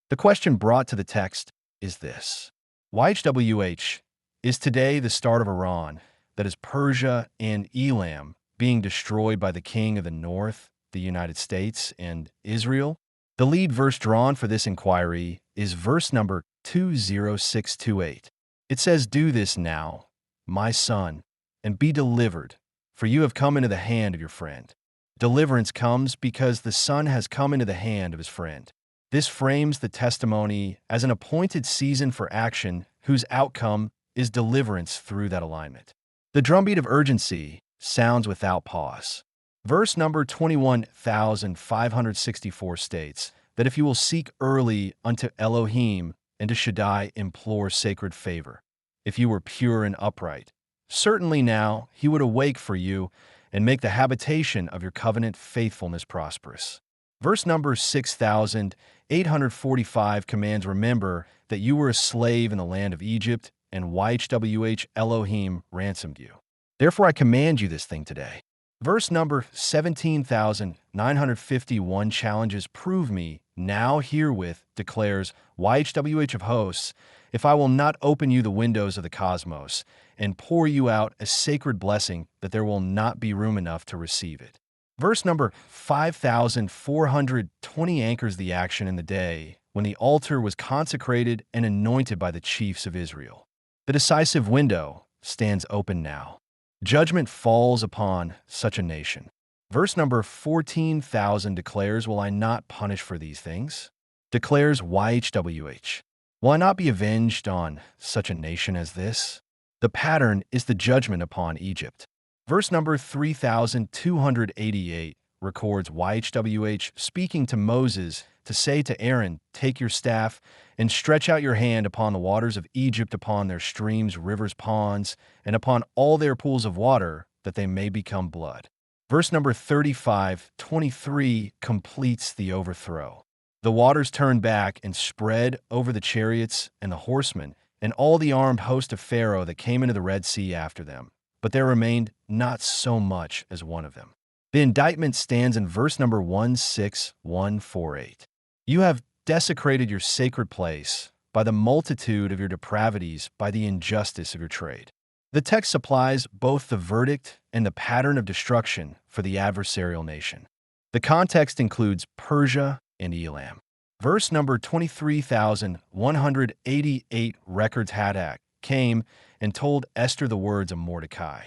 The question brought to the text is this: YHWH, is today the start of Iran, that is Persia and Elam, being destroyed by the king of the north, the United States, and Israel? The lead verse drawn for this inquiry is verse number 20628. It says, "Do this now, my son, and be delivered, for you have come into the hand of your friend." Deliverance comes because the son has come into the hand of his friend. This frames the testimony as an appointed season for action whose outcome is deliverance through that alignment. The drumbeat of urgency sounds without pause. Verse number 21,564 states that if you will seek early unto Elohim and to Shaddai implore sacred favor, if you were pure and upright, certainly now he would awake for you and make the habitation of your covenant faithfulness prosperous. Verse number 6,845 commands, remember that you were a slave in the land of Egypt, and YHWH Elohim ransomed you. Therefore I command you this thing today. Verse number 17,951 challenges, prove me now herewith, declares YHWH of hosts, if I will not open you the windows of the cosmos and pour you out a sacred blessing that there will not be room enough to receive it. Verse number 5,420 anchors the action in the day when the altar was consecrated and anointed by the chiefs of Israel. The decisive window stands open now. Judgment falls upon such a nation. Verse number 14,000 declares, will I not punish for these things? Declares YHWH. Will I not be avenged on such a nation as this? The pattern is the judgment upon Egypt. Verse number 3,288 records YHWH speaking to Moses to say to Aaron, take your staff and stretch out your hand upon the waters of Egypt, upon their streams, rivers, ponds, and upon all their pools of water, that they may become blood. Verse number 35:23 completes the overthrow. The waters turned back and spread over the chariots and the horsemen and all the armed host of Pharaoh that came into the Red Sea after them. But there remained not so much as one of them. The indictment stands in verse number 16148. You have desecrated your sacred place by the multitude of your depravities, by the injustice of your trade. The text supplies both the verdict and the pattern of destruction for the adversarial nation. The context includes Persia and Elam. Verse number 23,188 records Shaddai came and told Esther the words of Mordecai.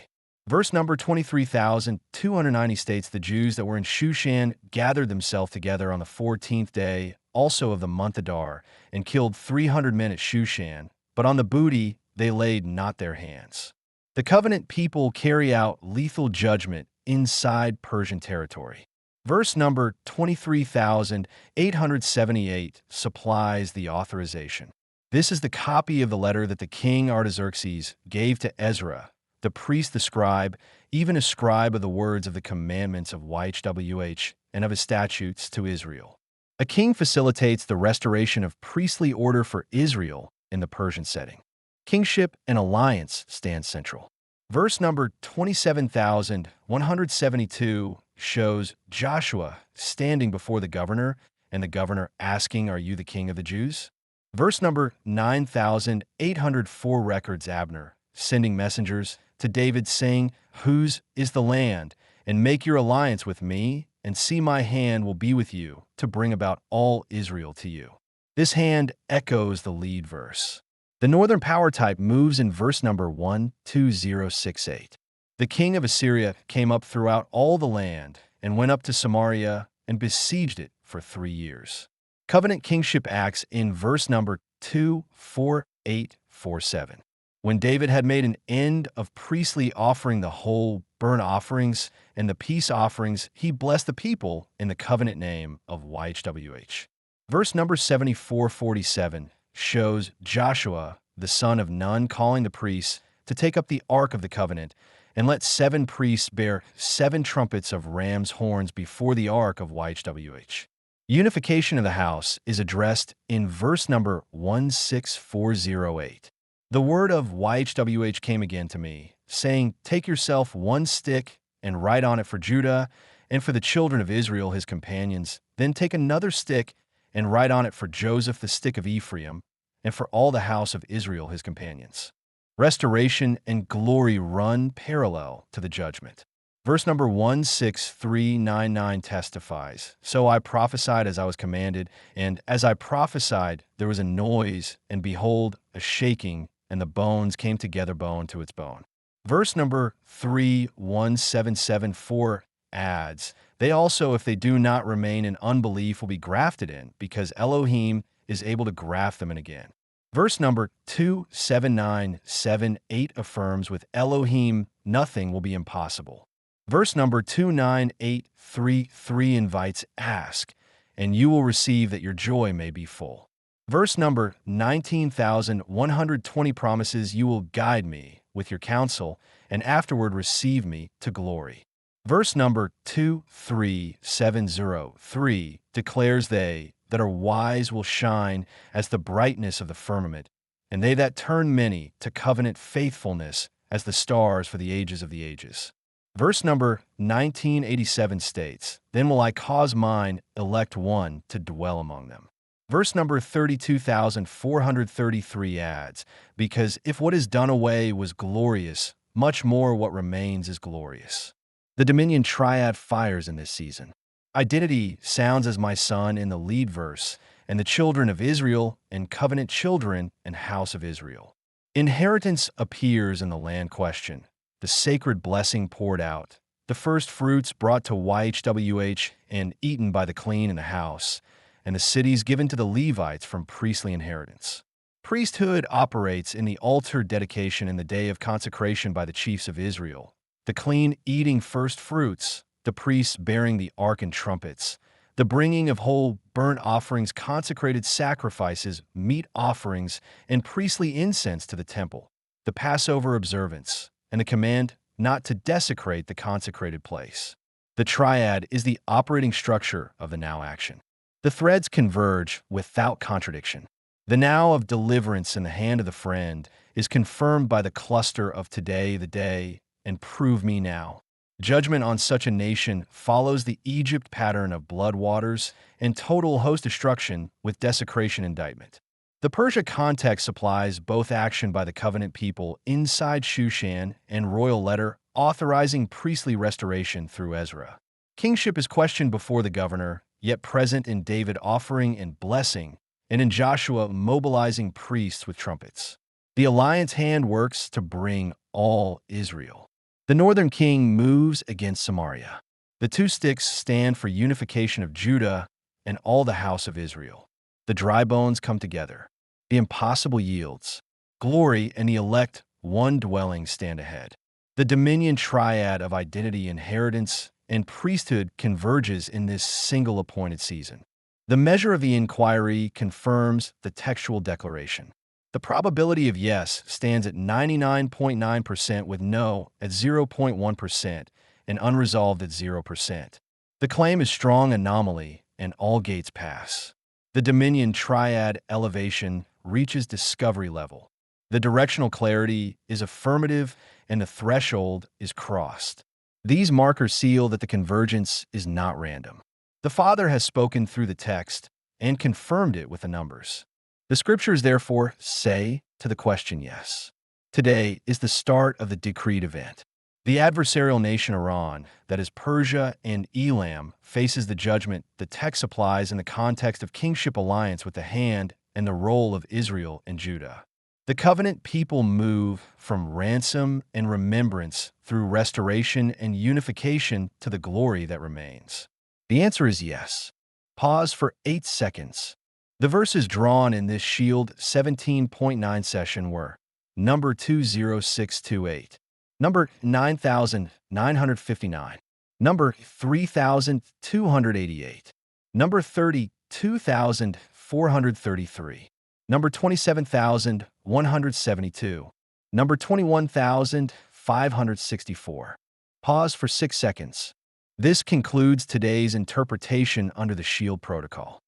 Verse number 23,290 states the Jews that were in Shushan gathered themselves together on the 14th day also of the month Adar and killed 300 men at Shushan, but on the booty they laid not their hands. The covenant people carry out lethal judgment inside Persian territory. Verse number 23,878 supplies the authorization. This is the copy of the letter that the king Artaxerxes gave to Ezra, the priest, the scribe, even a scribe of the words of the commandments of YHWH and of his statutes to Israel. A king facilitates the restoration of priestly order for Israel in the Persian setting. Kingship and alliance stand central. Verse number 27,172 shows Joshua standing before the governor and the governor asking, are you the king of the Jews? Verse number 9,804 records Abner sending messengers to David saying, whose is the land? And make your alliance with me, and see my hand will be with you to bring about all Israel to you. This hand echoes the lead verse. The northern power type moves in verse number 12068. The king of Assyria came up throughout all the land and went up to Samaria and besieged it for 3 years. Covenant kingship acts in verse number 24847. When David had made an end of priestly offering the whole burnt offerings and the peace offerings, he blessed the people in the covenant name of YHWH. Verse number 7447 shows Joshua, the son of Nun, calling the priests to take up the ark of the covenant and let 7 priests bear 7 trumpets of ram's horns before the ark of YHWH. Unification of the house is addressed in verse number 16408. The word of YHWH came again to me, saying, take yourself 1 stick and write on it for Judah and for the children of Israel his companions. Then take another stick and write on it for Joseph the stick of Ephraim, and for all the house of Israel his companions. Restoration and glory run parallel to the judgment. Verse number 16399 testifies, "So I prophesied as I was commanded, and as I prophesied, there was a noise, and behold, a shaking, and the bones came together bone to its bone." Verse number 31774 adds, "They also, if they do not remain in unbelief, will be grafted in, because Elohim is able to graft them in again." Verse number 27978 affirms, "With Elohim nothing will be impossible." Verse number 29833 invites, "Ask, and you will receive that your joy may be full." Verse number 19120 promises, "You will guide me with your counsel, and afterward receive me to glory." Verse number 23703 declares, "They that are wise will shine as the brightness of the firmament, and they that turn many to covenant faithfulness as the stars for the ages of the ages." Verse number 1987 states, "Then will I cause mine elect one to dwell among them." Verse number 32433 adds, "Because if what is done away was glorious, much more what remains is glorious." The Dominion Triad fires in this season. Identity sounds as my son in the lead verse, and the children of Israel and covenant children and house of Israel. Inheritance appears in the land question, the sacred blessing poured out, the first fruits brought to YHWH and eaten by the clean in the house, and the cities given to the Levites from priestly inheritance. Priesthood operates in the altar dedication in the day of consecration by the chiefs of Israel, the clean eating first fruits, the priests bearing the ark and trumpets, the bringing of whole burnt offerings, consecrated sacrifices, meat offerings, and priestly incense to the temple, the Passover observance, and the command not to desecrate the consecrated place. The triad is the operating structure of the now action. The threads converge without contradiction. The now of deliverance in the hand of the friend is confirmed by the cluster of today, the day, and prove me now. Judgment on such a nation follows the Egypt pattern of blood waters and total host destruction with desecration indictment. The Persia context supplies both action by the covenant people inside Shushan and royal letter authorizing priestly restoration through Ezra. Kingship is questioned before the governor, yet present in David offering and blessing, and in Joshua mobilizing priests with trumpets. The alliance hand works to bring all Israel. The northern king moves against Samaria. The two sticks stand for unification of Judah and all the house of Israel. The dry bones come together. The impossible yields. Glory and the elect, one dwelling, stand ahead. The dominion triad of identity, inheritance, and priesthood converges in this single appointed season. The measure of the inquiry confirms the textual declaration. The probability of yes stands at 99.9% with no at 0.1% and unresolved at 0%. The claim is strong anomaly and all gates pass. The dominion triad elevation reaches discovery level. The directional clarity is affirmative and the threshold is crossed. These markers seal that the convergence is not random. The Father has spoken through the text and confirmed it with the numbers. The scriptures therefore say to the question yes. Today is the start of the decreed event. The adversarial nation Iran, that is Persia and Elam, faces the judgment the text applies in the context of kingship alliance with the hand and the role of Israel and Judah. The covenant people move from ransom and remembrance through restoration and unification to the glory that remains. The answer is yes. Pause for 8 seconds. The verses drawn in this Shield 17.9 session were number 20628, number 9959, number 3288, number 32433, number 27,172, number 21,564. Pause for 6 seconds. This concludes today's interpretation under the Shield Protocol.